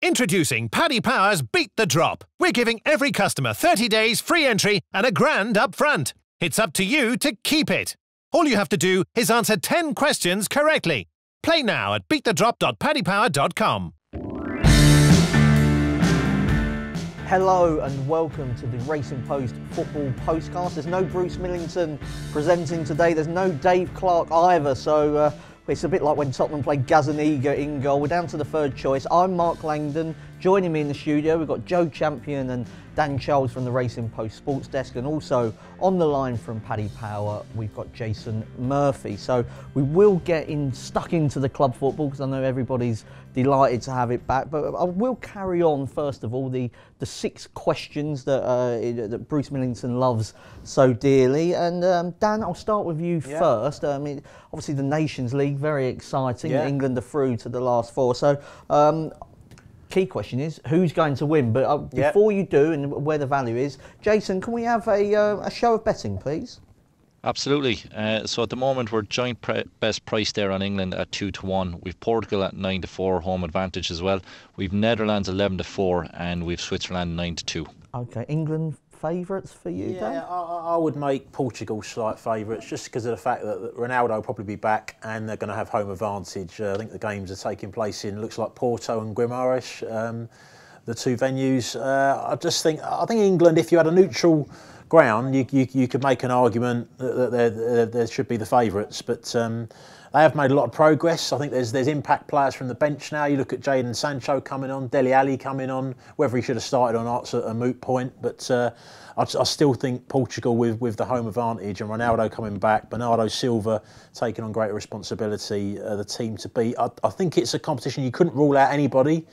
Introducing Paddy Power's Beat the Drop. We're giving every customer 30 days free entry and £1,000 up front. It's up to you to keep it. All you have to do is answer 10 questions correctly. Play now at beatthedrop.paddypower.com. Hello and welcome to the Racing Post Football Postcast. There's no Bruce Millington presenting today. There's no Dave Clark either, so it's a bit like when Tottenham played Gazzaniga in goal. We're down to the third choice. I'm Mark Langdon. Joining me in the studio, we've got Joe Champion and Dan Charles from the Racing Post Sports Desk, and also on the line from Paddy Power, we've got Jason Murphy. So we will get stuck into the club football because I know everybody's delighted to have it back. But I will carry on first of all the 6 questions that Bruce Millington loves so dearly. And Dan, I'll start with you first. Obviously the Nations League, very exciting. Yeah. England are through to the last 4. So. Key question is who's going to win, but before you do and where the value is, Jason, can we have a show of betting, please? Absolutely. So at the moment we're joint best price there on England at 2-1. We've Portugal at 9-4 home advantage as well. We've Netherlands 11-4 and we've Switzerland 9-2. Okay, England favourites for you, Dan? Yeah, I would make Portugal slight favourites just because of the fact that Ronaldo will probably be back and they're going to have home advantage. I think the games are taking place in, looks like Porto and Guimarães, the 2 venues. I think England, if you had a neutral ground, you could make an argument that there should be the favourites, but they have made a lot of progress. I think there's impact players from the bench now. You look at Jadon Sancho coming on, Dele Alli coming on. Whether he should have started or not's a moot point, but I still think Portugal with the home advantage and Ronaldo coming back, Bernardo Silva taking on greater responsibility, the team to beat. I think it's a competition you couldn't rule out anybody.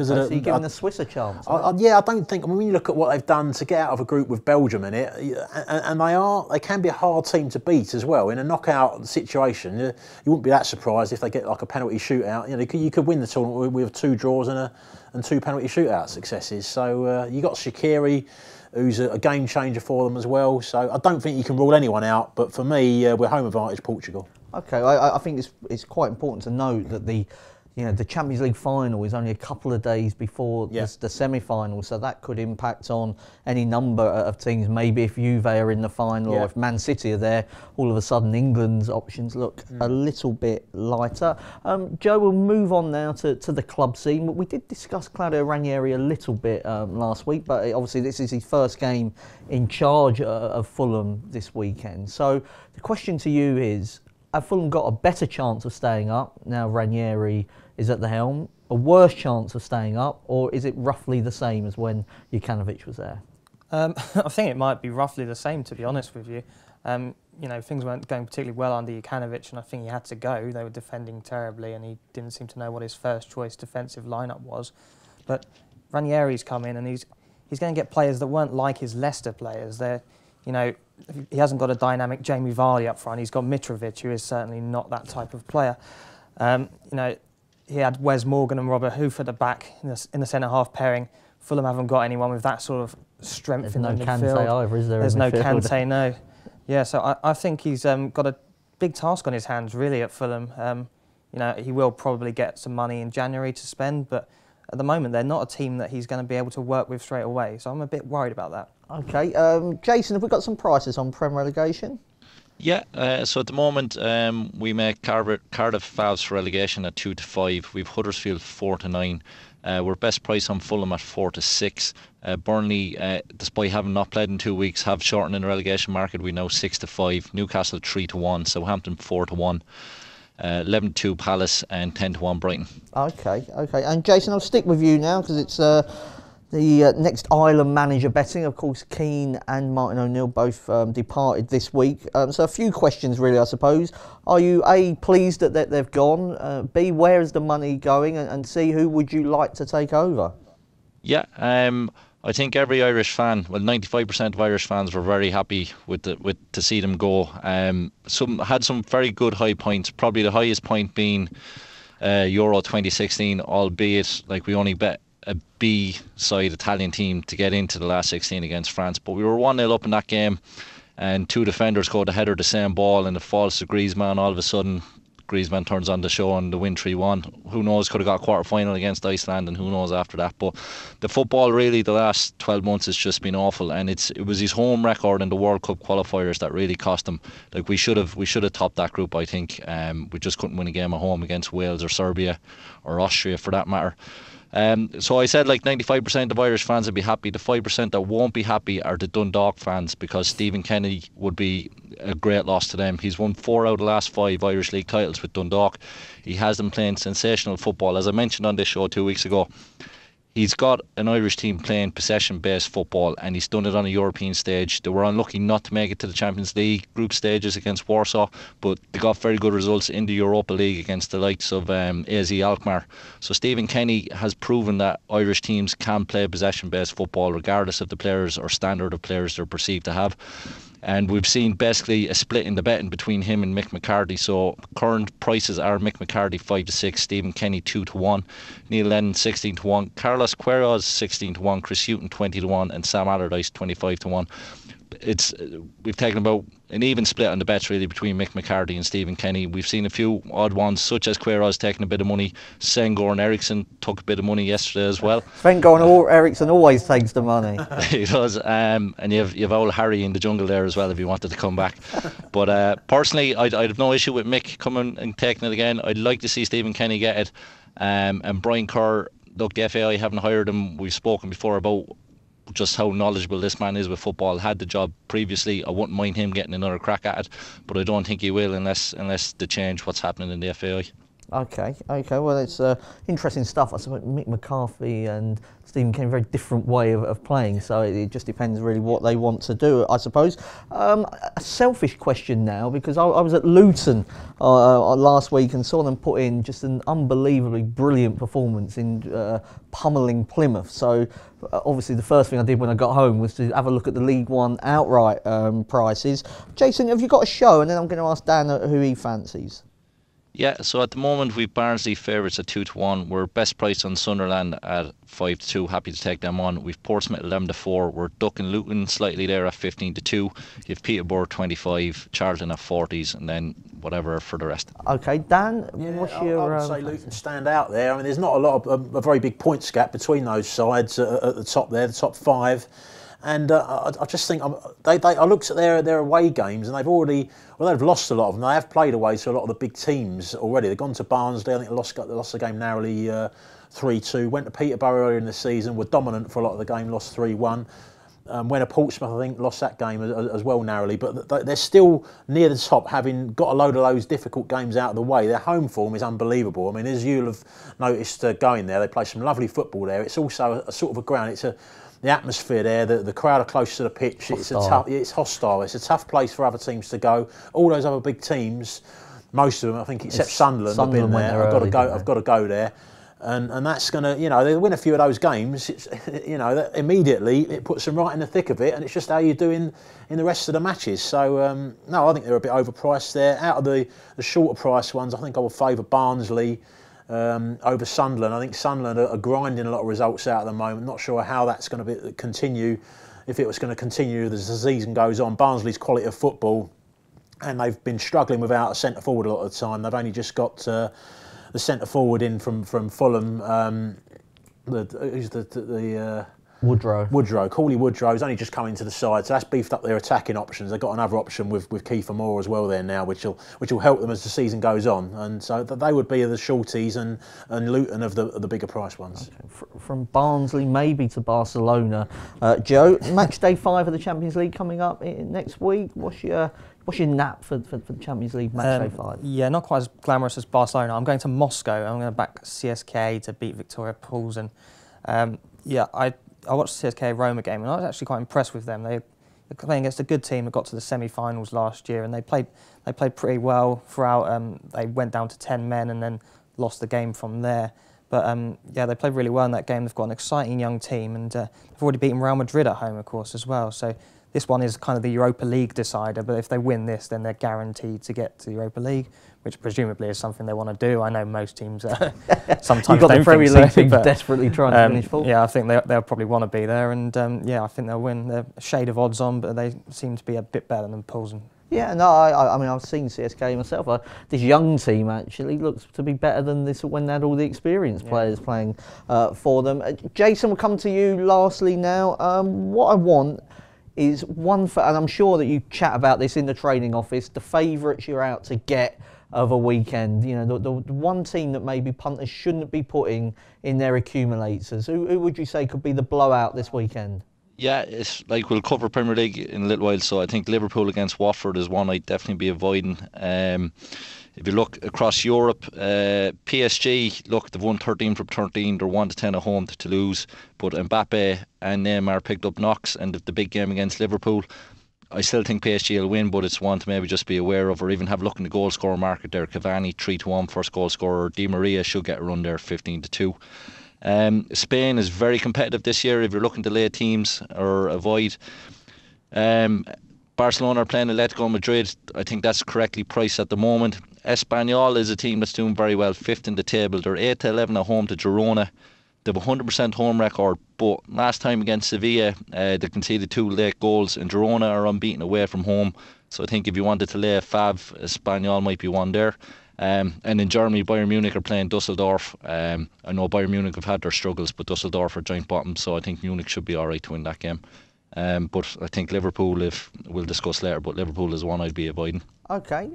So you're giving the Swiss a chance? I don't think. I mean, when you look at what they've done to get out of a group with Belgium in it, and they can be a hard team to beat as well in a knockout situation. You wouldn't be that surprised if they get like a penalty shootout. You could win the tournament with 2 draws and 2 penalty shootout successes. So you got Shaqiri, who's a game changer for them as well. So I don't think you can rule anyone out. But for me, we're home advantage Portugal. Okay, I think it's quite important to note that the Champions League final is only a couple of days before the semi-final, so that could impact on any number of teams. Maybe if Juve are in the final or if Man City are there, all of a sudden England's options look a little bit lighter. Joe, we'll move on now to the club scene. We did discuss Claudio Ranieri a little bit last week, but obviously this is his first game in charge of Fulham this weekend. So the question to you is, have Fulham got a better chance of staying up now Ranieri is at the helm, a worse chance of staying up, or is it roughly the same as when Jukanovic was there? I think it might be roughly the same, to be honest with you. Things weren't going particularly well under Jukanovic, and I think he had to go. They were defending terribly, and he didn't seem to know what his first choice defensive lineup was. But Ranieri's come in, and he's going to get players that weren't like his Leicester players. He hasn't got a dynamic Jamie Vardy up front. He's got Mitrovic, who is certainly not that type of player. He had Wes Morgan and Robert Huth at the back in the centre-half pairing. Fulham haven't got anyone with that sort of strength in the midfield. There's no Kante either, is there? There's no Kante, no. Yeah, so I think he's got a big task on his hands, really, at Fulham. He will probably get some money in January to spend, but at the moment they're not a team that he's going to be able to work with straight away. So I'm a bit worried about that. Okay, Jason, have we got some prices on Prem relegation? Yeah, so at the moment we make Cardiff Favs for relegation at 2-5. We've Huddersfield 4-9. We're best price on Fulham at 4-6. Burnley, despite having not played in 2 weeks, have shortened in the relegation market. We know 6-5. Newcastle 3-1. Southampton 4-1. 11-2 Palace and 10-1 Brighton. Okay. And Jason, I'll stick with you now because it's the next Ireland manager betting. Of course, Keane and Martin O'Neill both departed this week. So a few questions really, I suppose. Are you A, pleased that they've gone? B, where is the money going? And C, who would you like to take over? Yeah, I think every Irish fan, 95% of Irish fans were very happy to see them go. Some had some very good high points, probably the highest point being Euro 2016, albeit we only bet a B-side Italian team to get into the last 16 against France. But we were 1-0 up in that game and 2 defenders go to header the same ball and it falls to Griezmann. All of a sudden, Griezmann turns on the show and the win 3-1. Who knows, could have got a quarter-final against Iceland, and who knows after that. But the football really the last 12 months has just been awful, and it was his home record in the World Cup qualifiers that really cost him. Like, we should have topped that group, I think. We just couldn't win a game at home against Wales or Serbia or Austria for that matter. So I said like 95% of Irish fans would be happy. The 5% that won't be happy are the Dundalk fans, because Stephen Kenny would be a great loss to them. He's won 4 out of the last 5 Irish League titles with Dundalk. He has them playing sensational football. As I mentioned on this show 2 weeks ago, he's got an Irish team playing possession-based football, and he's done it on a European stage. They were unlucky not to make it to the Champions League group stages against Warsaw, but they got very good results in the Europa League against the likes of AZ Alkmaar. So Stephen Kenny has proven that Irish teams can play possession-based football regardless of the players or standard of players they're perceived to have. And we've seen basically a split in the betting between him and Mick McCarthy. So current prices are Mick McCarthy 5-6, Stephen Kenny 2-1, Neil Lennon 16-1, Carlos Queiroz 16-1, Chris Hughton 20-1, and Sam Allardyce 25-1. We've taken about an even split on the bets really between Mick McCarthy and Stephen Kenny. We've seen a few odd ones, such as Queiroz taking a bit of money. Sven-Göran Eriksson took a bit of money yesterday as well. Sven-Göran Eriksson always takes the money. He does, and you've old Harry in the jungle there as well if you wanted to come back. But personally, I'd have no issue with Mick coming and taking it again. I'd like to see Stephen Kenny get it. And Brian Kerr, look, the FAI haven't hired him. We've spoken before about just how knowledgeable this man is with football. Had the job previously. I wouldn't mind him getting another crack at it, but I don't think he will unless they change what's happening in the FAI. Okay. Well, it's interesting stuff. I suppose Mick McCarthy and Stephen Kenny, very different way of playing. So it just depends really what they want to do, I suppose. A selfish question now, because I was at Luton last week and saw them put in just an unbelievably brilliant performance in pummelling Plymouth. So obviously the first thing I did when I got home was to have a look at the League One outright prices. Jason, have you got a show? And then I'm going to ask Dan who he fancies. Yeah, so at the moment we've Barnsley favourites at 2-1. We're best priced on Sunderland at 5-2. Happy to take them on. We've Portsmouth 11-4. We're ducking Luton slightly there at 15-2. You have Peterborough 25, Charlton at 40s, and then whatever for the rest. Okay, Dan, what's your? I would say Luton stand out there. I mean, there's not a lot of a very big points gap between those sides at the top there, the top 5. And I just think I looked at their away games, and they've lost a lot of them. They have played away to a lot of the big teams already. They've gone to Barnsley. I think they lost the game narrowly 3-2. Went to Peterborough earlier in the season. Were dominant for a lot of the game. Lost 3-1. Went to Portsmouth, I think, lost that game as well narrowly. But they're still near the top, having got a load of those difficult games out of the way. Their home form is unbelievable. I mean, as you'll have noticed going there, they play some lovely football there. It's also a sort of a ground. The atmosphere there, the crowd are close to the pitch. Hostile. It's hostile. It's a tough place for other teams to go. All those other big teams, most of them, I think, except Sunderland have been there. I've got to go there, and that's going to, they win a few of those games. It's, that immediately it puts them right in the thick of it, and it's just how you do in the rest of the matches. So no, I think they're a bit overpriced there. Out of the shorter price ones, I think I will favour Barnsley over Sunderland. I think Sunderland are grinding a lot of results out at the moment. Not sure how that's going to continue, if it was going to continue as the season goes on. Barnsley's quality of football, and they've been struggling without a centre forward a lot of the time. They've only just got the centre forward in from Fulham. Who's the Woodrow. Cauley Woodrow's only just come into the side, so that's beefed up their attacking options. They've got another option with Kiefer Moore as well there now, which will help them as the season goes on. And so they would be the shorties and Luton of the bigger price ones. Okay. From Barnsley maybe to Barcelona. Joe, match day 5 of the Champions League coming up next week. What's your nap for the Champions League match day 5? Yeah, not quite as glamorous as Barcelona. I'm going to Moscow. I'm going to back CSKA to beat Victoria Pools. And I watched the CSKA Roma game, and I was actually quite impressed with them. They're playing against a good team that got to the semi-finals last year, and they played pretty well throughout. They went down to 10 men and then lost the game from there. But they played really well in that game. They've got an exciting young team, and they've already beaten Real Madrid at home, of course, as well. So this one is kind of the Europa League decider, but if they win this, then they're guaranteed to get to the Europa League, which presumably is something they want to do. I know most teams sometimes You've got don't the Premier think League so, teams but, desperately trying to finish fourth. Yeah, I think they'll probably want to be there, and I think they'll win. They're a shade of odds on, but they seem to be a bit better than Poulsen. Yeah, no, I mean, I've seen CSK myself. This young team actually looks to be better than this when they had all the experienced players playing for them. Jason, we'll come to you lastly now. What I want is and I'm sure that you chat about this in the training office, the favourites you're out to get of a weekend. You know, the one team that maybe punters shouldn't be putting in their accumulators. Who would you say could be the blowout this weekend? Yeah, it's like we'll cover Premier League in a little while, so I think Liverpool against Watford is one I'd definitely be avoiding. If you look across Europe, PSG, look, they've won 13 from 13, they're 1-10 at home to Toulouse, but Mbappe and Neymar picked up knocks, and the big game against Liverpool, I still think PSG will win, but it's one to maybe just be aware of, or even have a look in the goal scorer market there. Cavani 3-1 first goal scorer, Di Maria should get a run there 15-2. Spain is very competitive this year if you're looking to lay teams or avoid. Barcelona are playing Atletico Madrid. I think that's correctly priced at the moment. Espanyol is a team that's doing very well, 5th in the table. They're 8-11 at home to Girona. They have a 100% home record, but last time against Sevilla, they conceded 2 late goals, and Girona are unbeaten away from home. So I think if you wanted to lay a fav, Espanyol might be one there. And in Germany, Bayern Munich are playing Dusseldorf. I know Bayern Munich have had their struggles, but Dusseldorf are joint bottom, so I think Munich should be alright to win that game. But I think Liverpool, we'll discuss later, but Liverpool is one I'd be avoiding. Okay.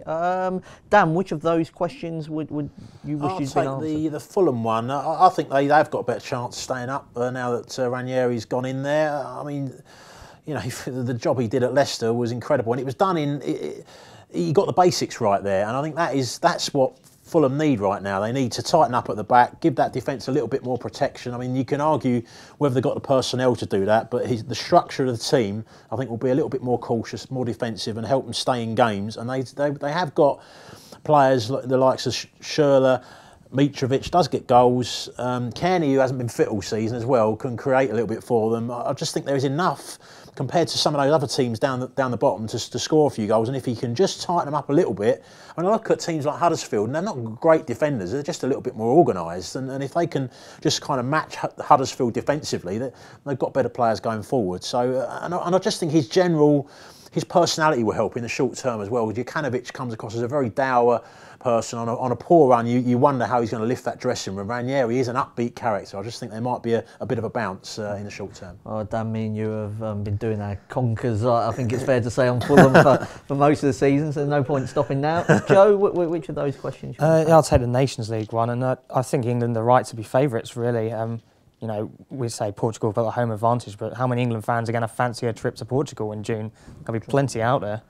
Dan, which of those questions would you wish you'd been answered? I'll take the Fulham one. I think they've got a better chance of staying up now that Ranieri's gone in there. I mean, you know, the job he did at Leicester was incredible, and it was done he got the basics right there, and I think that's what Fulham need right now. They need to tighten up at the back, give that defence a little bit more protection. I mean, you can argue whether they've got the personnel to do that, but the structure of the team, I think, will be a little bit more cautious, more defensive, and help them stay in games. And they have got players like the likes of Schürrle. Mitrovic does get goals. Kearney, who hasn't been fit all season as well, can create a little bit for them. I just think there is enough compared to some of those other teams down the bottom to score a few goals. And if he can just tighten them up a little bit, I mean, I look at teams like Huddersfield, and they're not great defenders. They're just a little bit more organised. And if they can just kind of match Huddersfield defensively, they've got better players going forward. So, and I just think his personality will help in the short term as well. Jokanovic comes across as a very dour person. On a poor run, you wonder how he's going to lift that dressing room. Ranieri is an upbeat character. I just think there might be a bit of a bounce in the short term. Oh, Dan, me and you have been doing our conkers, I think it's fair to say, on Fulham for most of the season, so there's no point stopping now. Joe, which of those questions? I'll take the Nations League one, and I think England are right to be favourites, really. You know, we say Portugal have got the home advantage, but how many England fans are going to fancy a trip to Portugal in June? There'll be plenty out there.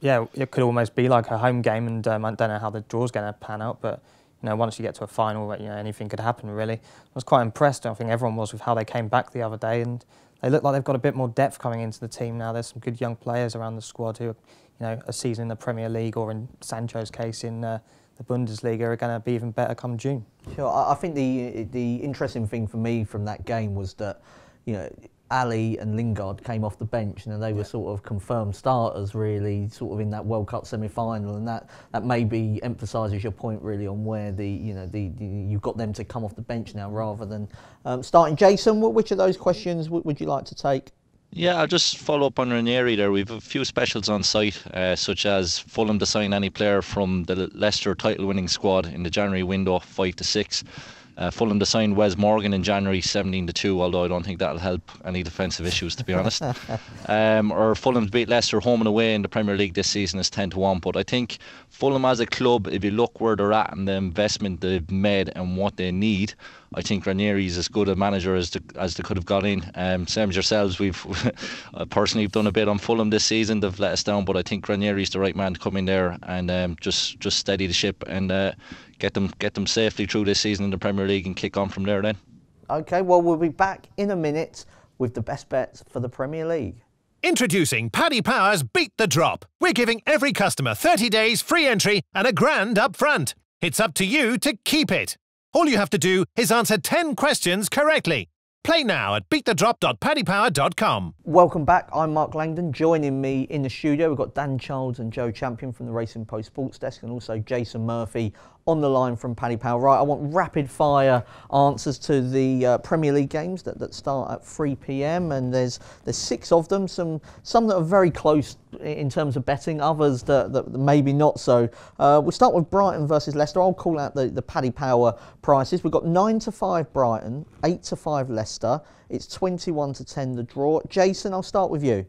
Yeah, it could almost be like a home game, and I don't know how the draw's going to pan out, but you know, once you get to a final, you know, anything could happen, really. I was quite impressed, I think everyone was, with how they came back the other day, and they look like they've got a bit more depth coming into the team now. There's some good young players around the squad who, you know, a season in the Premier League, or in Sancho's case in the Bundesliga, are going to be even better come June. Sure. I think the interesting thing for me from that game was that, you know, Ali and Lingard came off the bench, and they were sort of confirmed starters, really, sort of in that World Cup semi-final, and that maybe emphasises your point really on where you've got them to come off the bench now rather than starting. Jason, which of those questions would you like to take? Yeah, I'll just follow up on Ranieri there. We've a few specials on site, such as Fulham to sign any player from the Leicester title-winning squad in the January window, 5-6. Fulham to sign Wes Morgan in January, 17-2, although I don't think that'll help any defensive issues, to be honest. Or Fulham to beat Leicester home and away in the Premier League this season is 10-1. But I think Fulham as a club, if you look where they're at and the investment they've made and what they need, I think Ranieri's as good a manager as they could have got in. Same as yourselves, we've personally done a bit on Fulham this season. They've let us down, but I think Ranieri's the right man to come in there and just steady the ship and get them safely through this season in the Premier League and kick on from there then. Okay, well, we'll be back in a minute with the best bets for the Premier League. Introducing Paddy Power's Beat the Drop. We're giving every customer 30 days free entry and £1,000 up front. It's up to you to keep it. All you have to do is answer 10 questions correctly. Play now at beatthedrop.paddypower.com. Welcome back. I'm Mark Langdon. Joining me in the studio, we've got Dan Childs and Joe Champion from the Racing Post Sports Desk, and also Jason Murphy on the line from Paddy Power. Right, I want rapid fire answers to the Premier League games that start at 3 p.m. and there's 6 of them. Some that are very close in terms of betting, others that maybe not so. We'll start with Brighton versus Leicester. I'll call out the Paddy Power prices. We've got 9-5 Brighton, 8-5 Leicester. It's 21-10 the draw. Jason, I'll start with you.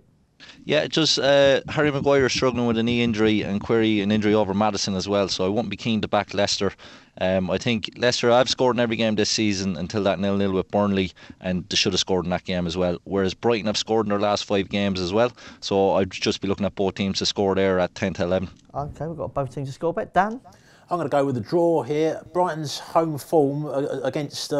Yeah, just Harry Maguire struggling with a knee injury and query an injury over Maddison as well, so I wouldn't be keen to back Leicester. I think Leicester have scored in every game this season until that 0-0 with Burnley, and they should have scored in that game as well, whereas Brighton have scored in their last 5 games as well, so I'd just be looking at both teams to score there at 10-11. Okay, we've got both teams to score. Bet Dan? I'm going to go with the draw here. Brighton's home form against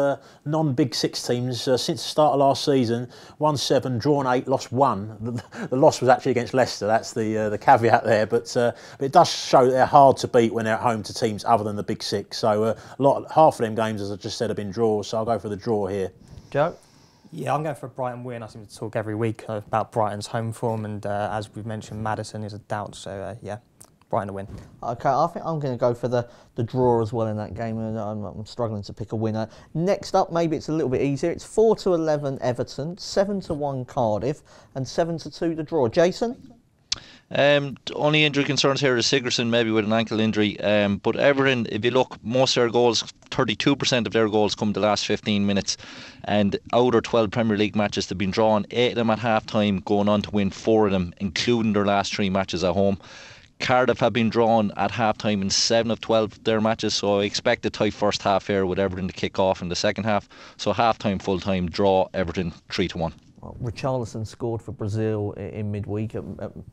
non-Big Six teams since the start of last season: 1-7, drawn 8, lost 1. The loss was actually against Leicester. That's the caveat there. But it does show that they're hard to beat when they're at home to teams other than the Big Six. So half of them games, as I just said, have been draws. So I'll go for the draw here. Joe? Yeah, I'm going for a Brighton win. I seem to talk every week about Brighton's home form, and as we've mentioned, Maddison is a doubt. So yeah. Brighton to win. Okay, I think I'm going to go for the draw as well in that game, and I'm struggling to pick a winner. Next up, maybe it's a little bit easier. It's 4-11 Everton, 7-1 Cardiff, and 7-2 the draw. Jason? Only injury concerns here is Sigurdsson, maybe with an ankle injury. But Everton, if you look, most of their goals, 32% of their goals come the last 15 minutes. And out of 12 Premier League matches, they've been drawn 8 of them at half time, going on to win 4 of them, including their last 3 matches at home. Cardiff have been drawn at half-time in 7 of 12 of their matches, so I expect a tight first half here with Everton to kick off in the second half. So half-time, full-time, draw Everton 3-1. Well, Richarlison scored for Brazil in midweek at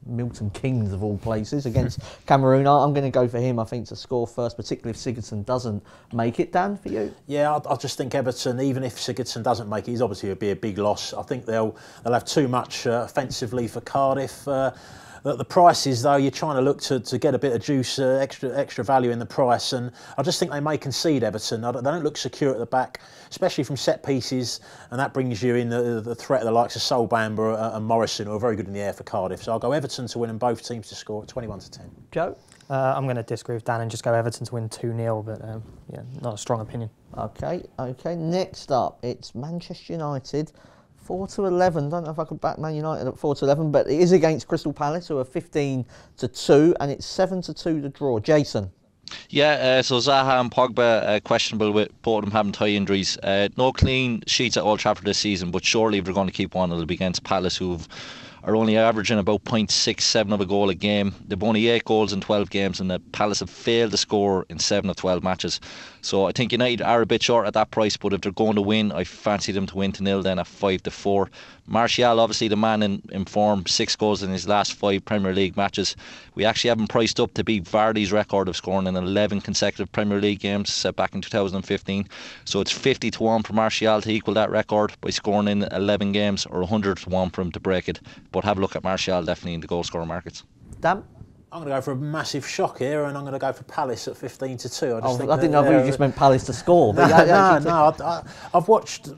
Milton Keynes, of all places, against Cameroon. I'm going to go for him, I think, to score first, particularly if Sigurdsson doesn't make it. Dan, for you? Yeah, I just think Everton, even if Sigurdsson doesn't make it, he's obviously would be a big loss. I think they'll have too much offensively for Cardiff. The prices, though, you're trying to look to get a bit of juice, extra value in the price, and I just think they may concede Everton. They don't look secure at the back, especially from set pieces, and that brings you in the threat of the likes of Sol Bamba and Morrison, who are very good in the air for Cardiff. So I'll go Everton to win and both teams to score at 21-10. Joe? I'm going to disagree with Dan and just go Everton to win 2-0, but yeah, not a strong opinion. Okay. Next up, it's Manchester United. 4-11. Don't know if I could back Man United at 4-11, but it is against Crystal Palace, who are 15-2, and it's 7-2 the draw. Jason? Yeah, so Zaha and Pogba questionable with both of them having thigh injuries. No clean sheets at Old Trafford this season, but surely if they're going to keep one, it'll be against Palace, who are only averaging about 0.67 of a goal a game. They've only 8 goals in 12 games, and the Palace have failed to score in 7 of 12 matches. So I think United are a bit short at that price, but if they're going to win, I fancy them to win 0 then at 5-4. Martial, obviously the man in form, 6 goals in his last 5 Premier League matches. We actually have him priced up to beat Vardy's record of scoring in 11 consecutive Premier League games set back in 2015. So it's 50-1 for Martial to equal that record by scoring in 11 games, or 100-1 for him to break it. But have a look at Martial definitely in the goal scorer markets. Dan? I'm going to go for a massive shock here, and I'm going to go for Palace at 15-2. I didn't know if you just meant Palace to score. But no. I've watched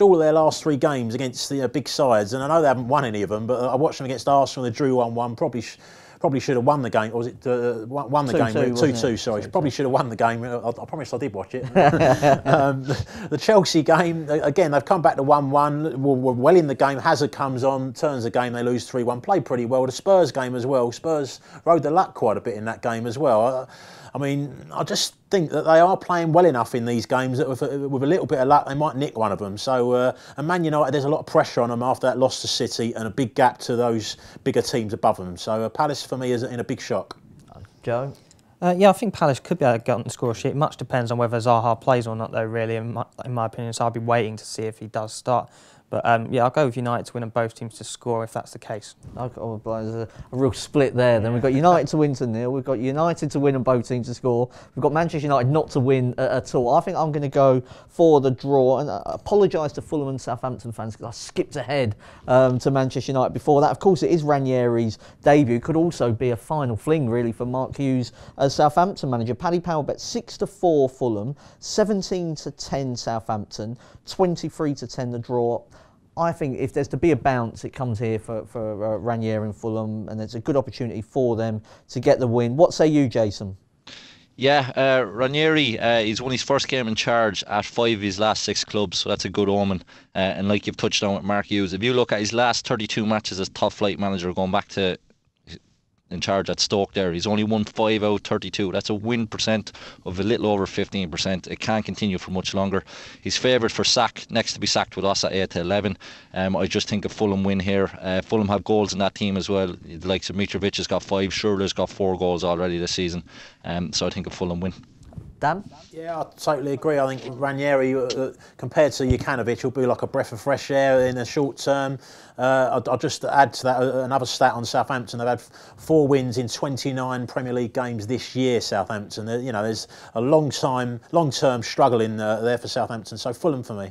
all of their last 3 games against the big sides, and I know they haven't won any of them. But I watched them against Arsenal. They drew 1-1. Probably should have won the game. Or was it won the game? 2-2. Sorry, probably should have won the game. I promise I did watch it. The Chelsea game, again, they've come back to 1-1. Were well in the game. Hazard comes on, turns the game. They lose 3-1. Played pretty well. The Spurs game as well. Spurs rode the luck quite a bit in that game as well. I mean, I just think that they are playing well enough in these games that with a little bit of luck, they might nick one of them. So, and Man United, there's a lot of pressure on them after that loss to City and a big gap to those bigger teams above them. So, Palace for me is in a big shock. Joe? Yeah, I think Palace could be able to get on the score sheet. Much depends on whether Zaha plays or not, though, really, in my opinion. So I'll be waiting to see if he does start. But yeah, I'll go with United to win and both teams to score if that's the case. Oh, there's a real split there. Then we've got United to win 0. We've got United to win and both teams to score. We've got Manchester United not to win at all. I think I'm going to go for the draw. And I apologise to Fulham and Southampton fans because I skipped ahead to Manchester United before that. Of course, it is Ranieri's debut. Could also be a final fling, really, for Mark Hughes as Southampton manager. Paddy Power bet 6-4 Fulham, 17-10 Southampton, 23-10 the draw. I think if there's to be a bounce, it comes here for Ranieri and Fulham, and it's a good opportunity for them to get the win. What say you, Jason? Yeah, Ranieri, he's won his first game in charge at 5 of his last 6 clubs, so that's a good omen. And like you've touched on with Mark Hughes, if you look at his last 32 matches as top flight manager going back to in charge at Stoke there, he's only won 5 out of 32. That's a win percent of a little over 15%. It can't continue for much longer. He's favoured for sack, next to be sacked with us at 8 to 11. I just think a Fulham win here. Fulham have goals in that team as well. The likes of Mitrovic has got 5, Schürrle's got 4 goals already this season. So I think a Fulham win. Dan? Yeah, I totally agree. I think Ranieri, compared to Jokanovic, will be like a breath of fresh air in the short term. I'll just add to that another stat on Southampton. They've had 4 wins in 29 Premier League games this year, Southampton. There's a long-term struggle in there for Southampton. So Fulham for me.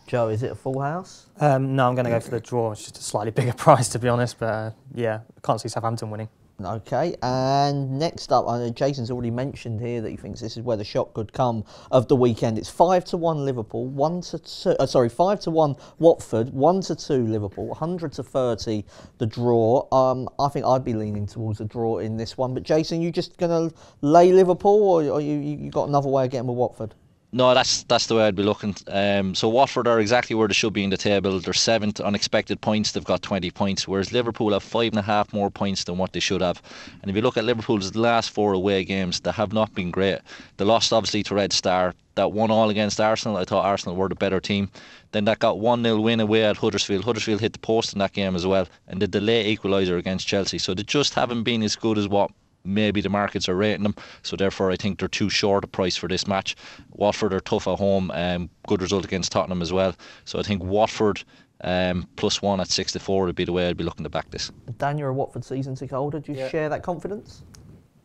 Joe, is it a full house? No, I'm going to go for the draw. It's just a slightly bigger price, to be honest. But yeah, I can't see Southampton winning. Okay, and next up, Jason's already mentioned here that he thinks this is where the shock could come of the weekend. It's 5-1 Liverpool, 5-1 Watford, 1-2 Liverpool, 100-30 the draw. I think I'd be leaning towards the draw in this one. But Jason, you just going to lay Liverpool, or you got another way of getting with Watford? No, that's the way I'd be looking. So Watford are exactly where they should be in the table. They're 7th on expected points. They've got 20 points, whereas Liverpool have 5.5 more points than what they should have. And if you look at Liverpool's last 4 away games, they have not been great. They lost obviously to Red Star. That 1-1 against Arsenal, I thought Arsenal were the better team. Then that got 1-0 win away at Huddersfield. Huddersfield hit the post in that game as well, and the delay equaliser against Chelsea. So they just haven't been as good as what maybe the markets are rating them, so therefore I think they're too short a price for this match. Watford are tough at home, good result against Tottenham as well, so I think Watford +1 at 6-4 would be the way I'd be looking to back this. Dan, you're a Watford season ticket holder. Do you share that confidence?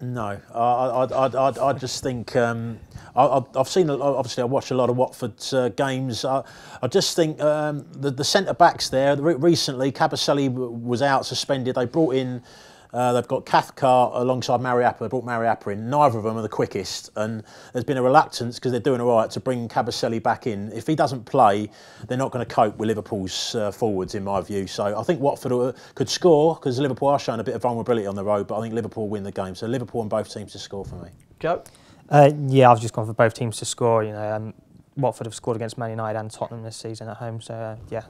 No, I just think I've seen, obviously I watch a lot of Watford games. I just think the centre backs there recently, Kabasele was out suspended. They brought in. They've got Cathcart alongside Mariappa. They brought Mariappa in. Neither of them are the quickest, and there's been a reluctance because they're doing all right to bring Kabasele back in. If he doesn't play, they're not going to cope with Liverpool's forwards, in my view. So I think Watford could score because Liverpool are showing a bit of vulnerability on the road, but I think Liverpool win the game. So Liverpool and both teams to score for me. Joe? Yeah, I've just gone for both teams to score. Watford have scored against Man United and Tottenham this season at home, so yeah.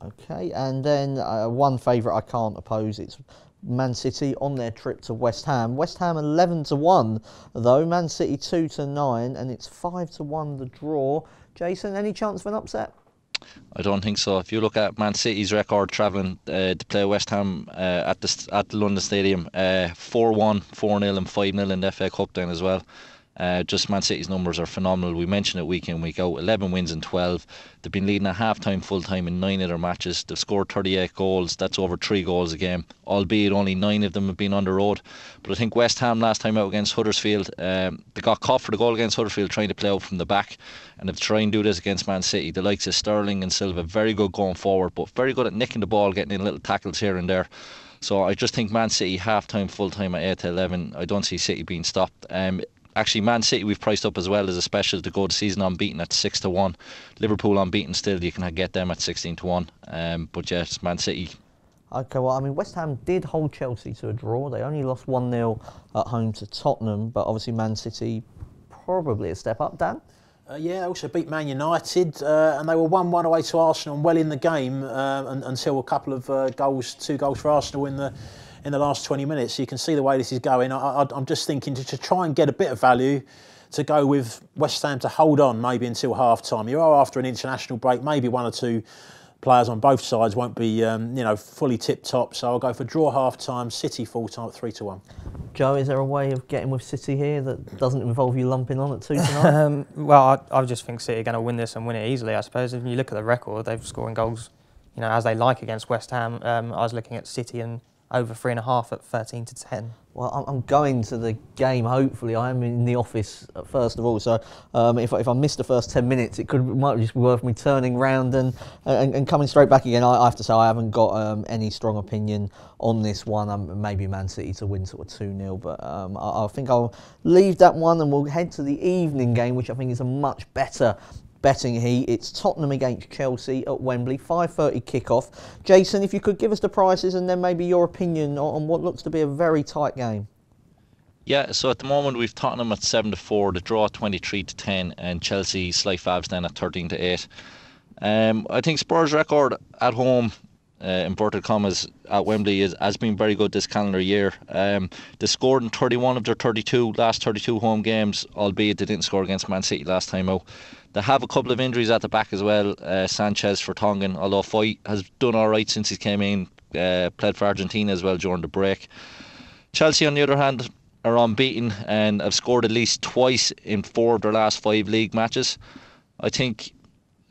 Okay, and then one favourite I can't oppose. It's Man City on their trip to West Ham. West Ham 11-1 though, Man City 2-9, and it's 5-1 the draw. Jason, any chance of an upset? I don't think so. If you look at Man City's record travelling to play West Ham at the London Stadium, 4-1, 4-0 and 5-0 in the FA Cup then as well. Just Man City's numbers are phenomenal. We mention it week in, week out. 11 wins in 12. They've been leading at half-time, full-time in 9 of their matches. They've scored 38 goals. That's over 3 goals a game, albeit only 9 of them have been on the road. But I think West Ham last time out against Huddersfield, they got caught for the goal against Huddersfield trying to play out from the back. And if they try and do this against Man City, the likes of Sterling and Silva, very good going forward, but very good at nicking the ball, getting in little tackles here and there. So I just think Man City half-time, full-time at 8-11. I don't see City being stopped. Actually, Man City we've priced up as well as a special to go the season unbeaten at 6-1. Liverpool unbeaten still, you can get them at 16-1. But yes, Man City. Okay, well, I mean, West Ham did hold Chelsea to a draw. They only lost 1-0 at home to Tottenham, but obviously Man City probably a step up. Dan? Yeah, also beat Man United, and they were 1-1 away to Arsenal and well in the game until a couple of 2 goals for Arsenal in the last 20 minutes. So you can see the way this is going. I'm just thinking to try and get a bit of value, to go with West Ham to hold on maybe until half-time. You are after an international break, maybe 1 or 2 players on both sides won't be fully tip-top. So I'll go for draw half-time, City full-time at 3-1. Joe, is there a way of getting with City here that doesn't involve you lumping on at 2-9? Well, I just think City are going to win this and win it easily, I suppose. If you look at the record, they've scoring goals, as they like against West Ham. I was looking at City and over 3.5 at 13-10. Well, I'm going to the game, hopefully. I am in the office, first of all, so if I miss the first 10 minutes, might just be worth me turning round and coming straight back again. I have to say I haven't got any strong opinion on this one. Maybe Man City to win sort of 2-0, but I think I'll leave that one and we'll head to the evening game, which I think is a much better betting heat. It's Tottenham against Chelsea at Wembley, 5:30 kickoff. Jason, if you could give us the prices and then maybe your opinion on what looks to be a very tight game. Yeah, so at the moment we've Tottenham at 7-4, the draw 23-10, and Chelsea slight favs then at 13-8. I think Spurs' record at home, inverted commas, at Wembley has been very good this calendar year. They scored in 31 of their last 32 home games, albeit they didn't score against Man City last time out. They have a couple of injuries at the back as well. Sanchez for Tongan, although Foyt has done alright since he came in, played for Argentina as well during the break. Chelsea, on the other hand, are unbeaten and have scored at least twice in 4 of their last 5 league matches. I think,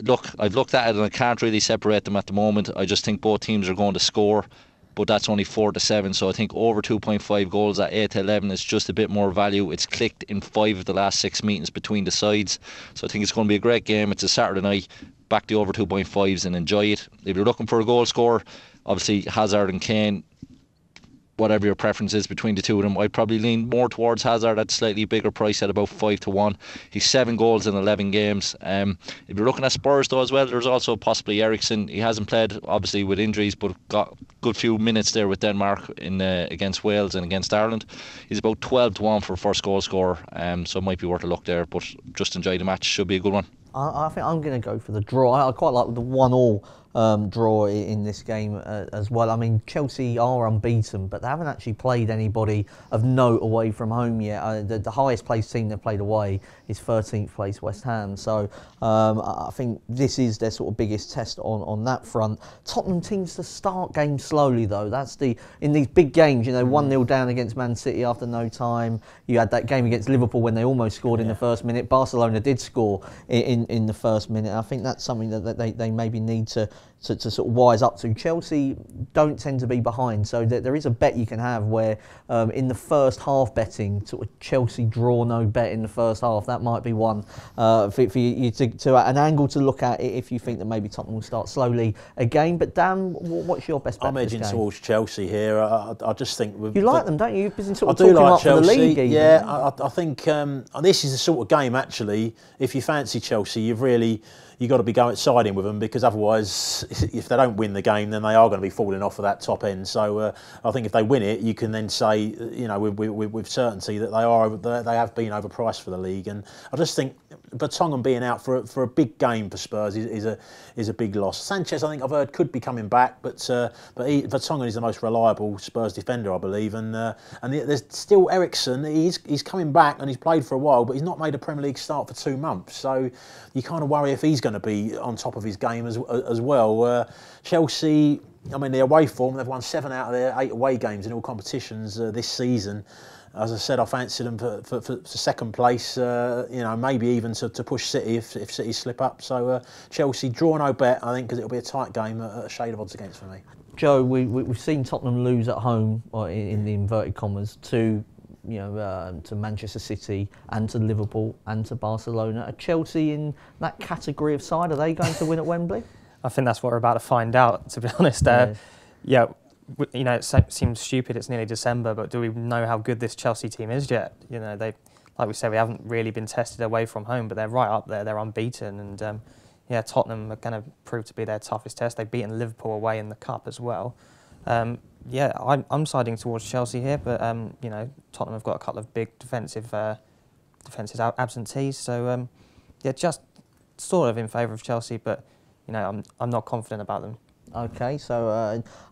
look, I've looked at it and I can't really separate them at the moment. I just think both teams are going to score, but that's only 4-7, so I think over 2.5 goals at 8-11 is just a bit more value. It's clicked in 5 of the last 6 meetings between the sides, so I think it's going to be a great game. It's a Saturday night. Back the over 2.5s and enjoy it. If you're looking for a goal scorer, obviously Hazard and Kane, whatever your preference is between the two of them, I'd probably lean more towards Hazard at a slightly bigger price at about 5-1. He's 7 goals in 11 games. If you're looking at Spurs though as well, there's also possibly Eriksen. He hasn't played obviously with injuries, but got a good few minutes there with Denmark in against Wales and against Ireland. He's about 12-1 for first goal scorer, so it might be worth a look there, but just enjoy the match. Should be a good one. I think I'm going to go for the draw. I quite like the 1-1 draw in this game as well. I mean, Chelsea are unbeaten, but they haven't actually played anybody of note away from home yet. The highest placed team they've played away is 13th place West Ham. So I think this is their sort of biggest test on that front. Tottenham seems to start games slowly though. That's in these big games, 1-0 down against Man City after no time. You had that game against Liverpool when they almost scored in the first minute. Barcelona did score in the first minute. I think that's something that they maybe need to sort of wise up to. Chelsea don't tend to be behind, so there is a bet you can have where in the first half betting, sort of Chelsea draw no bet in the first half. That might be one for you to an angle to look at if you think that maybe Tottenham will start slowly again. But Dan, what's your best bet? I'm edging towards Chelsea here. I just think you like them, don't you? You've been sort of talking up Chelsea. For the league. Even. Yeah, I think this is the sort of game actually. If you fancy Chelsea, you've got to be siding with them, because otherwise, if they don't win the game, then they are going to be falling off of that top end. So I think if they win it, you can then say, with certainty that they have been overpriced for the league. And I just think Vertonghen being out for a big game for Spurs is a big loss. Sanchez, I think I've heard, could be coming back, but Vertonghen is the most reliable Spurs defender, I believe. And there's still Eriksen. He's coming back and he's played for a while, but he's not made a Premier League start for 2 months. So you kind of worry if he's going to be on top of his game as well. Chelsea, I mean, the away form, they've won 7 out of their 8 away games in all competitions this season. As I said, I fancy them for second place, maybe even to push City if City slip up. So Chelsea, draw no bet, I think, because it'll be a tight game, a shade of odds against for me. Joe, we've seen Tottenham lose at home, or in the inverted commas, to Manchester City and to Liverpool and to Barcelona. Are Chelsea in that category of side? Are they going to win at Wembley? I think that's what we're about to find out, to be honest. It seems stupid, it's nearly December, but do we know how good this Chelsea team is yet? They, like we said, we haven't really been tested away from home, but they're right up there, they're unbeaten, and Tottenham are going to prove to be their toughest test. They've beaten Liverpool away in the Cup as well. I'm siding towards Chelsea here, but Tottenham have got a couple of big defensive absentees, so just sort of in favour of Chelsea, but I'm not confident about them. Okay, so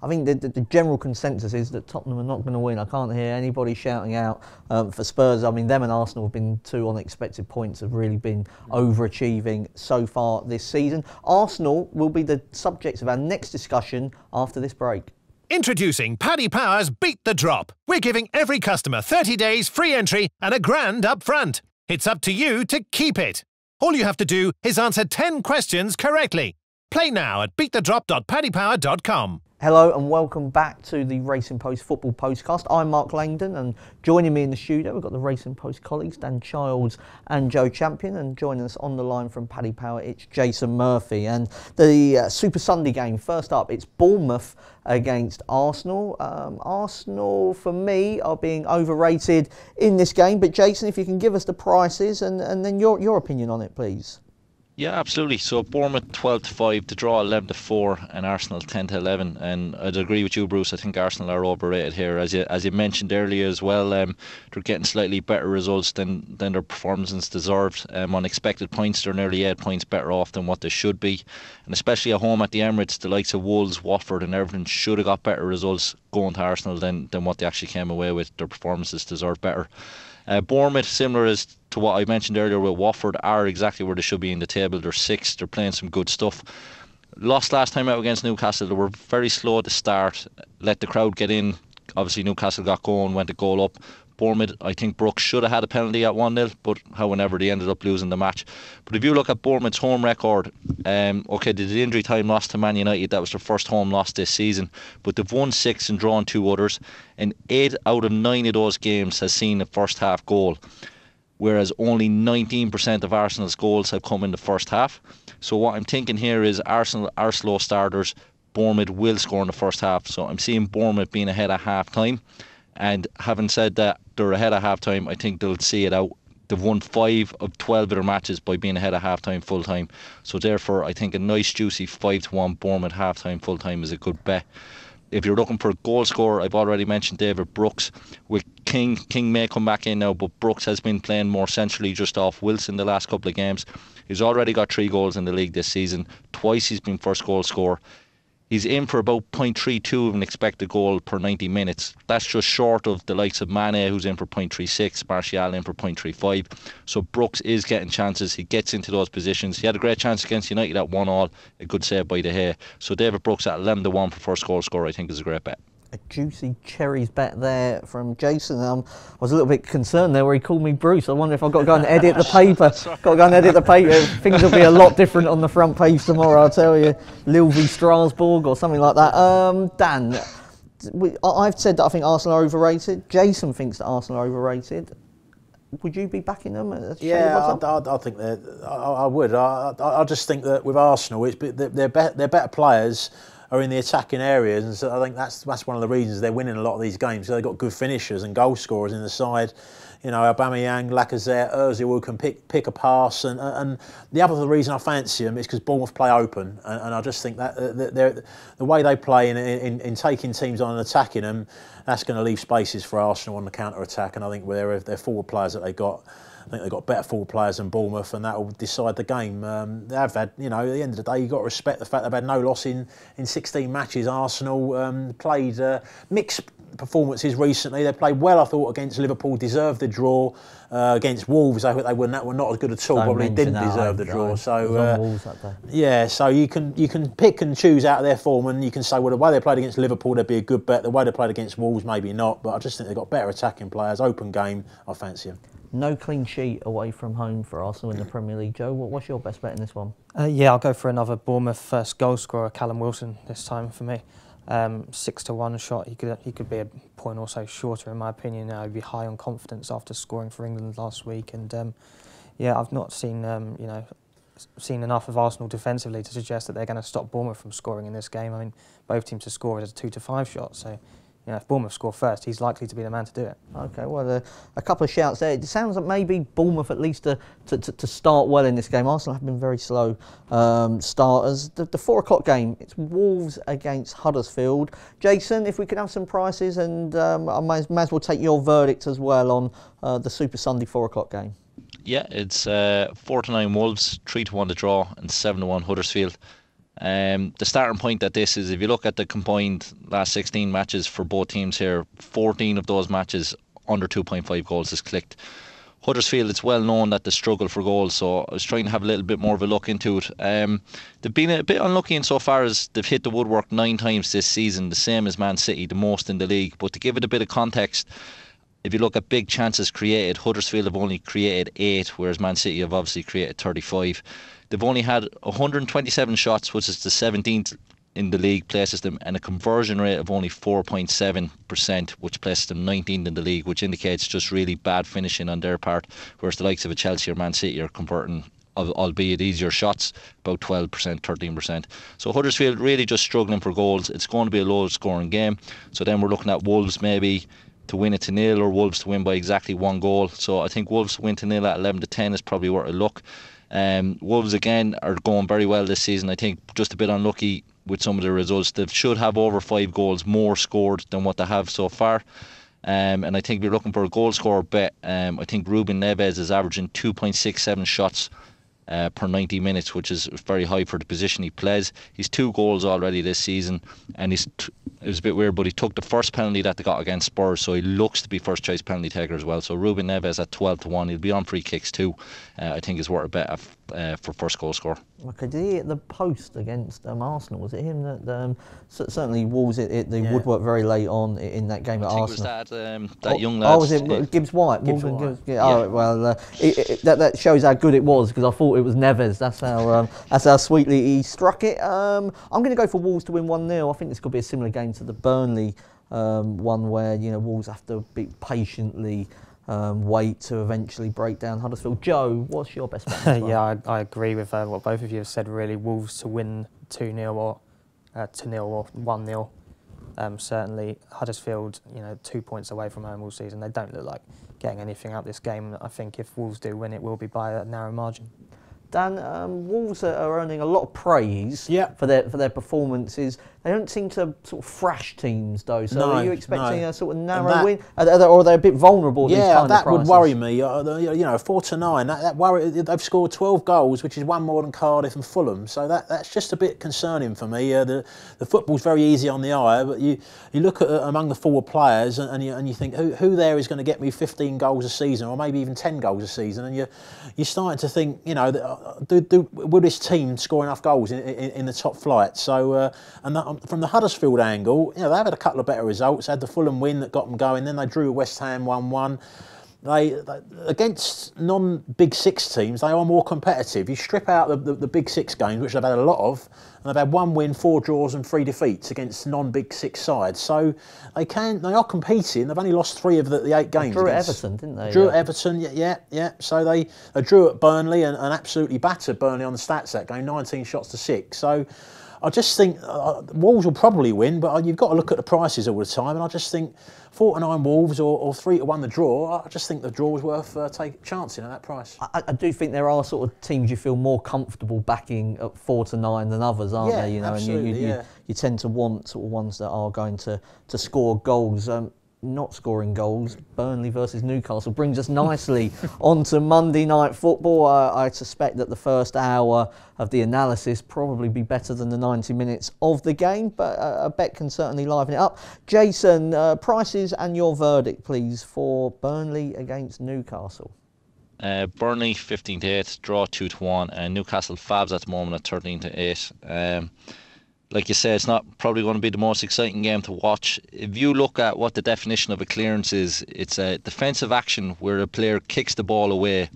I think the general consensus is that Tottenham are not going to win. I can't hear anybody shouting out for Spurs. I mean, them and Arsenal have been 2 unexpected points, have really been overachieving so far this season. Arsenal will be the subject of our next discussion after this break. Introducing Paddy Power's Beat the Drop. We're giving every customer 30 days free entry and £1,000 up front. It's up to you to keep it. All you have to do is answer 10 questions correctly. Play now at beatthedrop.paddypower.com. Hello and welcome back to the Racing Post Football Postcast. I'm Mark Langdon, and joining me in the studio we've got the Racing Post colleagues Dan Childs and Joe Champion, and joining us on the line from Paddy Power it's Jason Murphy. And the Super Sunday game, first up, it's Bournemouth against Arsenal. Arsenal, for me, are being overrated in this game, but Jason, if you can give us the prices and then your opinion on it, please. Yeah, absolutely. So Bournemouth 12-5, the draw 11-4, and Arsenal 10-11. And I'd agree with you, Bruce. I think Arsenal are overrated here, as you mentioned earlier as well. They're getting slightly better results than their performances deserved. On expected points, they're nearly 8 points better off than what they should be, and especially at home at the Emirates, the likes of Wolves, Watford, and Everton should have got better results going to Arsenal than what they actually came away with. Their performances deserve better. Bournemouth, similar as to what I mentioned earlier with Watford, are exactly where they should be in the table. They're sixth, they're playing some good stuff. Lost last time out against Newcastle. They were very slow to start, let the crowd get in. Obviously Newcastle got going, went a goal up. Bournemouth, I think Brooks should have had a penalty at 1-0, but however they ended up losing the match. But if you look at Bournemouth's home record, okay, the injury time loss to Man United, that was their first home loss this season, but they've won 6 and drawn 2 others, and 8 out of 9 of those games has seen a first half goal, whereas only 19% of Arsenal's goals have come in the first half. So what I'm thinking here is Arsenal are slow starters, Bournemouth will score in the first half, so I'm seeing Bournemouth being ahead at half time. And having said that, they're ahead at half time, I think they'll see it out. They've won 5 of 12 of their matches by being ahead at half time, full time. So therefore, I think a nice juicy 5-1 Bournemouth half time, full time is a good bet. If you're looking for a goal scorer, I've already mentioned David Brooks. With King may come back in now, but Brooks has been playing more centrally just off Wilson the last couple of games. He's already got 3 goals in the league this season. Twice he's been first goal scorer. He's in for about 0.32 of an expected goal per 90 minutes. That's just short of the likes of Mane, who's in for 0.36, Martial in for 0.35. So Brooks is getting chances. He gets into those positions. He had a great chance against United at 1-1, a good save by De Gea. So David Brooks at 11-1 for first goal scorer, I think is a great bet. A juicy cherries bet there from Jason. I was a little bit concerned there where he called me Bruce. I wonder if I've got to go and edit the paper. Got to go and edit the paper. Things will be a lot different on the front page tomorrow, I'll tell you. Lille v Strasbourg or something like that. Dan, I've said that I think Arsenal are overrated. Jason thinks that Arsenal are overrated. Would you be backing them? Yeah, I think that I would. I just think that with Arsenal, they're better players are in the attacking areas, and so I think that's one of the reasons they're winning a lot of these games. So they've got good finishers and goal scorers in the side. You know, Aubameyang, Lacazette, Ozil, who can pick a pass, and the other reason I fancy them is because Bournemouth play open, and I just think that the way they play in taking teams on and attacking them, that's going to leave spaces for Arsenal on the counter attack. And I think with their forward players that they got, I think they've got better forward players than Bournemouth, and that will decide the game. They have had, you know, at the end of the day, you've got to respect the fact they've had no loss in 16 matches. Arsenal played mixed performances recently. They played well, I thought, against Liverpool, deserved the draw. Against Wolves, they were not as good at all. Probably didn't deserve the draw. So yeah, so you can pick and choose out of their form, and you can say, well, the way they played against Liverpool, they'd be a good bet. The way they played against Wolves, maybe not. But I just think they've got better attacking players. Open game, I fancy them. No clean sheet away from home for Arsenal in the Premier League. Joe, what's your best bet in this one? Yeah, I'll go for another Bournemouth first goal scorer, Callum Wilson, this time for me. 6-1 shot. He could be a point or so shorter, in my opinion. He'd be high on confidence after scoring for England last week. And yeah, I've not seen seen enough of Arsenal defensively to suggest that they're going to stop Bournemouth from scoring in this game. I mean, both teams to score is a 2-5 shot. So, you know, if Bournemouth score first, he's likely to be the man to do it. Okay, well, a couple of shouts there. It sounds like maybe Bournemouth at least to start well in this game. Arsenal have been very slow starters. The 4 o'clock game, it's Wolves against Huddersfield. Jason, if we could have some prices, and I may as well take your verdict as well on the Super Sunday 4 o'clock game. Yeah, it's 4-9 Wolves, 3-1 to draw, and 7-1 Huddersfield. The starting point at this is, if you look at the combined last 16 matches for both teams here, 14 of those matches under 2.5 goals is clicked. Huddersfield, it's well known that they struggle for goals, so I was trying to have a little bit more of a look into it. They've been a bit unlucky insofar as they've hit the woodwork 9 times this season, the same as Man City, the most in the league. But to give it a bit of context, if you look at big chances created, Huddersfield have only created 8, whereas Man City have obviously created 35. They've only had 127 shots, which is the 17th in the league, places them, and a conversion rate of only 4.7%, which places them 19th in the league, which indicates just really bad finishing on their part, whereas the likes of a Chelsea or Man City are converting, albeit easier shots, about 12%, 13%. So Huddersfield really just struggling for goals. It's going to be a low scoring game. So then we're looking at Wolves maybe to win it to 0, or Wolves to win by exactly 1 goal. So I think Wolves to win to 0 at 11-10 is probably worth a look. Wolves again are going very well this season. I think just a bit unlucky with some of the results. They should have over 5 goals more scored than what they have so far. And I think we're looking for a goal scorer bet. I think Ruben Neves is averaging 2.67 shots per 90 minutes, which is very high for the position he plays. He's 2 goals already this season, and it was a bit weird, but he took the first penalty that they got against Spurs, so he looks to be first choice penalty taker as well. So Ruben Neves at 12-1. He'll be on free kicks too. I think is worth a bet for first goal scorer. Okay, did he hit the post against Arsenal? Was it him that certainly Wolves the woodwork very late on in that game at Arsenal? I think it was that young lad. Oh, was it Gibbs White? Gibbs White. Yeah. Oh, well, that shows how good it was, because I thought it was Neves. That's how sweetly he struck it. I'm going to go for Wolves to win 1-0. I think this could be a similar game to the Burnley one, where Wolves have to be patiently wait to eventually break down Huddersfield. Joe, what's your best bet? Yeah, I agree with what both of you have said, really. Wolves to win 2-0 or 2-0 or 1-0. Certainly Huddersfield, 2 points away from home all season. They don't look like getting anything out of this game. I think if Wolves do win, it will be by a narrow margin. Dan, Wolves are earning a lot of praise for their performances. They don't seem to sort of thrash teams, though. So are you expecting a sort of narrow win? Or are they a bit vulnerable? Yeah, that would worry me. 4-9. That worry. They've scored 12 goals, which is one more than Cardiff and Fulham. So that's just a bit concerning for me. The football's very easy on the eye, but you look at among the forward players and you think who there is going to get me 15 goals a season, or maybe even 10 goals a season, and you're starting to think, will this team score enough goals in the top flight? So from the Huddersfield angle, they've had a couple of better results. They had the Fulham win that got them going. Then they drew West Ham 1-1. They against non-Big Six teams, they are more competitive. You strip out the Big Six games, which they've had a lot of, and they've had 1 win, 4 draws and 3 defeats against non-Big Six sides. So they are competing. They've only lost 3 of the 8 games. They drew at Everton, didn't they? Drew at Everton, yeah. So they drew at Burnley and absolutely battered Burnley on the stats that game, 19 shots to 6. So I just think Wolves will probably win, but you've got to look at the prices all the time, and I just think 4-9 Wolves or 3-1 the draw. I just think the draw is worth chancing at that price. I do think there are sort of teams you feel more comfortable backing at 4-9 than others, aren't they? Absolutely, and you tend to want sort of ones that are going to score goals. Not scoring goals, Burnley versus Newcastle brings us nicely onto Monday Night Football. I suspect that the first hour of the analysis probably be better than the 90 minutes of the game, but a bet can certainly liven it up. Jason, prices and your verdict, please, for Burnley against Newcastle. Burnley 15-8, draw 2-1, and Newcastle Fabs at the moment at 13-8. Like you say, it's not probably going to be the most exciting game to watch. If you look at what the definition of a clearance is, it's a defensive action where a player kicks the ball away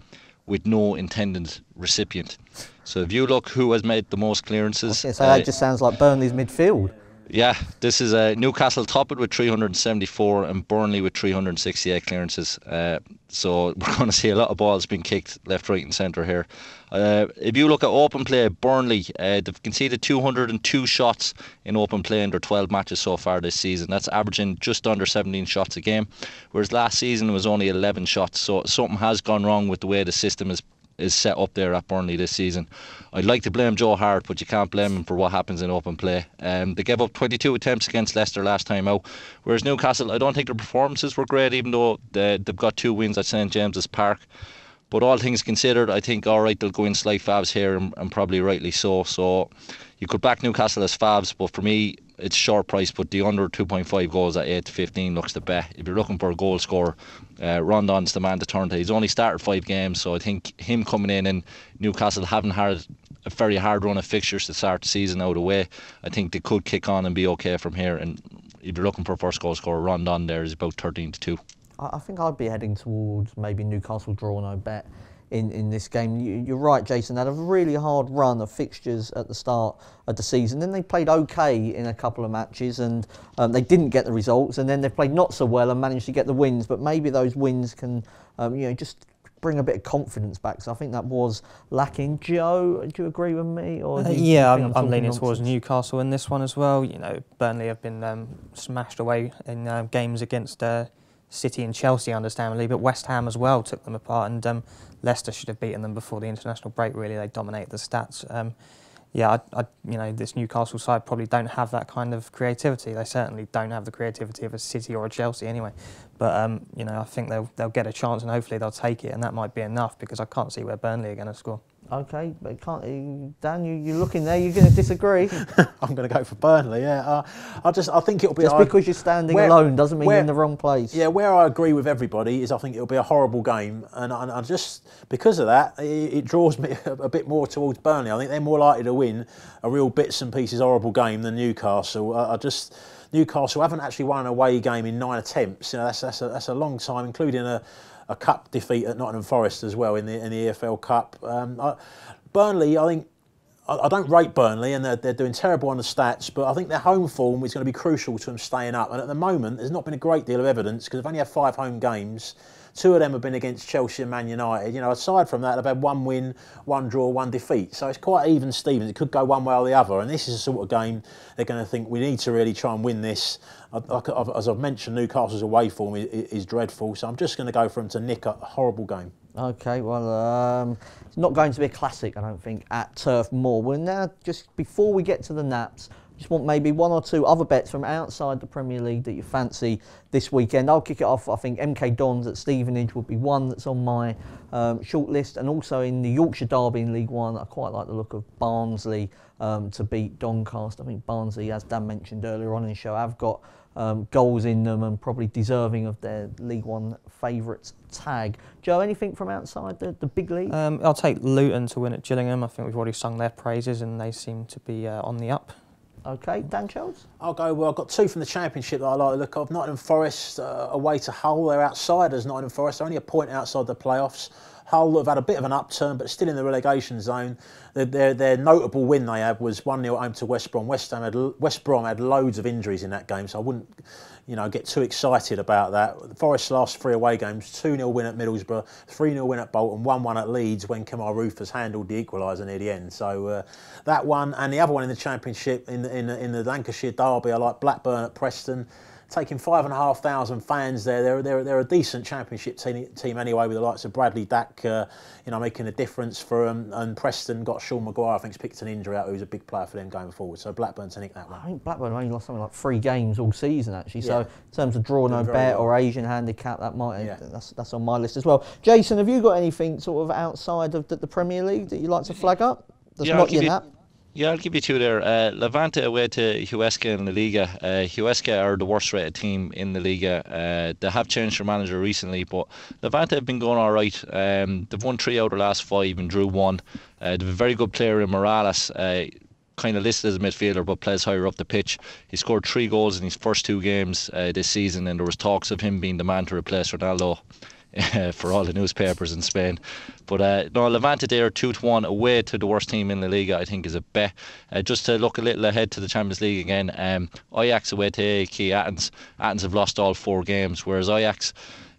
with no intended recipient. So if you look who has made the most clearances... So that just sounds like Burnley's midfield. Yeah, this is Newcastle top it with 374 and Burnley with 368 clearances. So we're going to see a lot of balls being kicked left, right and centre here. If you look at open play, Burnley, they've conceded 202 shots in open play in their 12 matches so far this season. That's averaging just under 17 shots a game, whereas last season it was only 11 shots. So something has gone wrong with the way the system is set up there at Burnley this season. I'd like to blame Joe Hart, but you can't blame him for what happens in open play. They gave up 22 attempts against Leicester last time out, whereas Newcastle, I don't think their performances were great, even though they've got 2 wins at St James's Park. But all things considered, I think alright, they'll go in slight favs here and probably rightly so. So you could back Newcastle as favs, but for me it's short price, but the under 2.5 goals at 8-15 looks the bet. If you're looking for a goal scorer, Rondon's the man to turn to. He's only started 5 games, so I think him coming in and Newcastle haven't had a very hard run of fixtures to start the season out of the way, I think they could kick on and be okay from here. And if you're looking for a first goal scorer, Rondon there is about 13-2. I think I'd be heading towards maybe Newcastle draw no bet in this game. You're right, Jason, they had a really hard run of fixtures at the start of the season. Then they played okay in a couple of matches and they didn't get the results, and then they played not so well and managed to get the wins, but maybe those wins can just bring a bit of confidence back. So I think that was lacking. Joe, do you agree with me? Or I'm leaning towards Newcastle in this one as well. Burnley have been smashed away in games against City and Chelsea, understandably, but West Ham as well took them apart, and Leicester should have beaten them before the international break. Really, they dominated the stats. This Newcastle side probably don't have that kind of creativity. They certainly don't have the creativity of a City or a Chelsea anyway. But I think they'll get a chance, and hopefully they'll take it, and that might be enough, because I can't see where Burnley are going to score. Okay, but Dan, you're looking there. You're going to disagree. I'm going to go for Burnley. Yeah, I think it'll be just because you're standing alone doesn't mean you're in the wrong place. Yeah, where I agree with everybody is I think it'll be a horrible game, and I just because of that it draws me a bit more towards Burnley. I think they're more likely to win a real bits and pieces horrible game than Newcastle. Newcastle haven't actually won an away game in 9 attempts. That's a long time, including a cup defeat at Nottingham Forest as well in the EFL Cup. Burnley, I think, I don't rate Burnley, and they're doing terrible on the stats, but I think their home form is going to be crucial to them staying up. And at the moment, there's not been a great deal of evidence, because they've only had 5 home games. 2 of them have been against Chelsea and Man United. Aside from that, they've had 1 win, 1 draw, 1 defeat. So it's quite even Stevens. It could go one way or the other. And this is the sort of game they're going to think we need to really try and win this. As I've mentioned, Newcastle's away form is dreadful. So I'm just going to go for them to nick a horrible game. Okay, well, it's not going to be a classic, I don't think, at Turf Moor. Well, now, just before we get to the naps, just want maybe 1 or 2 other bets from outside the Premier League that you fancy this weekend. I'll kick it off. I think MK Dons at Stevenage would be one that's on my short list, and also in the Yorkshire Derby in League One, I quite like the look of Barnsley to beat Doncaster. I think Barnsley, as Dan mentioned earlier on in the show, have got goals in them and probably deserving of their League One favourites tag. Joe, anything from outside the big league? I'll take Luton to win at Gillingham. I think we've already sung their praises, and they seem to be on the up. Okay, Dan Charles? I've got 2 from the Championship that I like the look of. Nottingham Forest away to Hull. They're outsiders, Nottingham Forest. They're only a point outside the playoffs. Hull have had a bit of an upturn, but still in the relegation zone. Their notable win they had was 1-0 home to West Brom. West Brom had loads of injuries in that game, so I wouldn't get too excited about that. Forest's last 3 away games: 2-0 win at Middlesbrough, 3-0 win at Bolton, 1-1 at Leeds when Kamal Rufus handled the equaliser near the end. So that one, and the other one in the Championship in the Lancashire Derby, I like Blackburn at Preston. Taking 5,500 fans there. They're a decent Championship team anyway, with the likes of Bradley Dack, making a difference for them. And Preston got Sean Maguire, I think's picked an injury out, who's a big player for them going forward. So Blackburn to nick that one. I think Blackburn only lost something like 3 games all season actually. So in terms of draw no bet or Asian handicap, that's on my list as well. Jason, have you got anything sort of outside of the Premier League that you'd like to flag up? That's not your nap. Yeah, I'll give you 2 there. Levante away to Huesca in La Liga. Huesca are the worst rated team in the Liga. They have changed their manager recently, but Levante have been going all right. They've won 3 out of their last 5 and drew 1. They have a very good player in Morales, kind of listed as a midfielder but plays higher up the pitch. He scored 3 goals in his first 2 games this season, and there was talks of him being the man to replace Ronaldo. For all the newspapers in Spain. But Levante there 2-1 away to the worst team in La Liga, I think is a bet. Just to look a little ahead to the Champions League again, Ajax away to AEK Athens. Athens have lost all 4 games, whereas Ajax,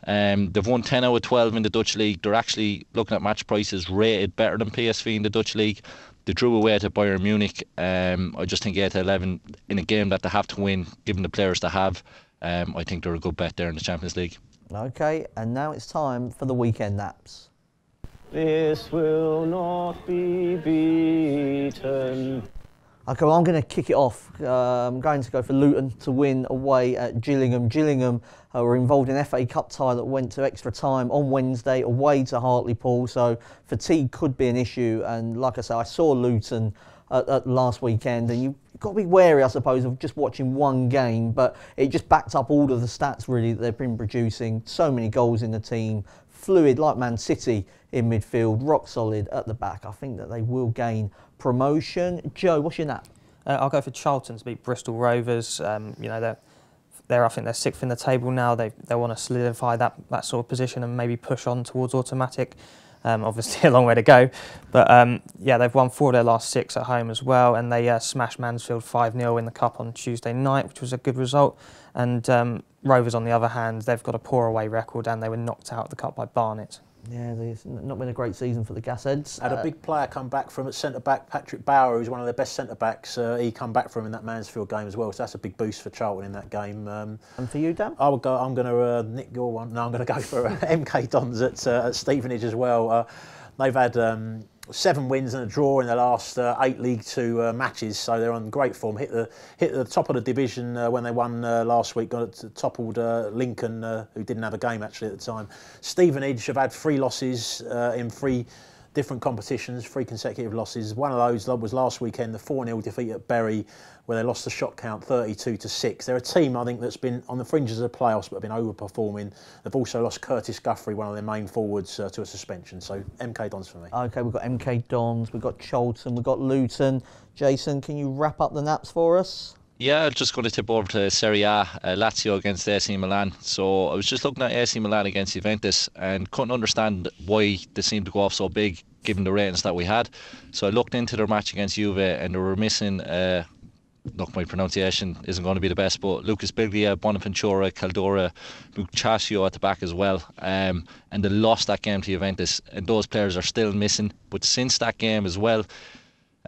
they've won 10 out of 12 in the Dutch League. They're actually, looking at match prices, rated better than PSV in the Dutch League. They drew away to Bayern Munich. I just think 8-11 in a game that they have to win, given the players they have. I think they're a good bet there in the Champions League. Okay, and now it's time for the weekend naps. This will not be beaten. Okay, well, I'm going to kick it off. I'm going to go for Luton to win away at Gillingham. Gillingham were involved in an FA Cup tie that went to extra time on Wednesday away to Hartlepool, so fatigue could be an issue. And like I say, I saw Luton at last weekend, and you've got to be wary, I suppose, of just watching one game, but it just backed up all of the stats really that they've been producing. So many goals in the team, fluid like Man City in midfield, rock solid at the back. I think that they will gain promotion. Joe, what's your nap? I'll go for Charlton to beat Bristol Rovers. I think they're 6th in the table now. They want to solidify that sort of position and maybe push on towards automatic. Obviously a long way to go, but they've won 4 of their last 6 at home as well, and they smashed Mansfield 5-0 in the Cup on Tuesday night, which was a good result. And Rovers, on the other hand, they've got a poor away record, and they were knocked out of the Cup by Barnet. Yeah, it's not been a great season for the Gasheads. Had a big player come back from at centre-back, Patrick Bauer, who's one of their best centre-backs. He come back from in that Mansfield game as well, so that's a big boost for Charlton in that game. And for you, Dan? I'm going to nick your one. No, I'm going to go for MK Dons at Stevenage as well. They've had 7 wins and a draw in the last 8 League 2 matches, so they're on great form. Hit the top of the division when they won last week. Toppled Lincoln, who didn't have a game actually at the time. Stevenage have had 3 losses in 3 different competitions, 3 consecutive losses. One of those was last weekend, the 4-0 defeat at Bury, where they lost the shot count 32-6. They're a team, I think, that's been on the fringes of the playoffs, but have been overperforming. They've also lost Curtis Guthrie, one of their main forwards, to a suspension. So MK Dons for me. OK, we've got MK Dons, we've got Charlton, we've got Luton. Jason, can you wrap up the naps for us? Yeah, I'm just going to tip over to Serie A, Lazio against AC Milan. So I was just looking at AC Milan against Juventus and couldn't understand why they seemed to go off so big given the ratings that we had. So I looked into their match against Juve and they were missing, look, my pronunciation isn't going to be the best, but Lucas Biglia, Bonaventura, Caldora, Mucciaccio at the back as well. And they lost that game to Juventus, and those players are still missing. But since that game as well,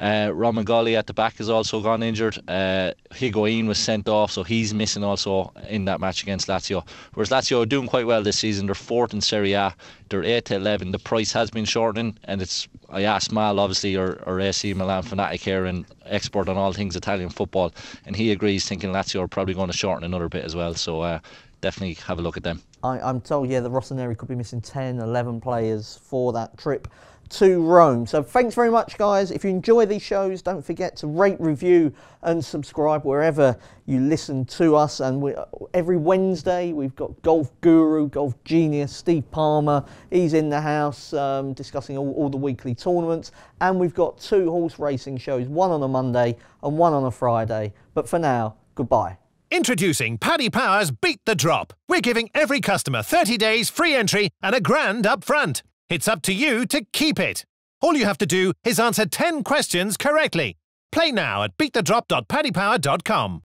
Romagoli at the back has also gone injured. Higuain was sent off, so he's missing also in that match against Lazio. Whereas Lazio are doing quite well this season. They're 4th in Serie A. They're 8 to 11. The price has been shortening, and I asked Mal, obviously, our AC Milan fanatic here and expert on all things Italian football, and he agrees, thinking Lazio are probably going to shorten another bit as well. So definitely have a look at them. I'm told, yeah, the Rossoneri could be missing 10, 11 players for that trip to Rome. So thanks very much, guys. If you enjoy these shows, don't forget to rate, review and subscribe wherever you listen to us. And every Wednesday we've got golf guru, golf genius Steve Palmer. He's in the house discussing all the weekly tournaments. And we've got 2 horse racing shows, one on a Monday and one on a Friday. But for now, goodbye. Introducing Paddy Power's Beat the Drop. We're giving every customer 30 days free entry and a grand up front. It's up to you to keep it. All you have to do is answer 10 questions correctly. Play now at beatthedrop.paddypower.com.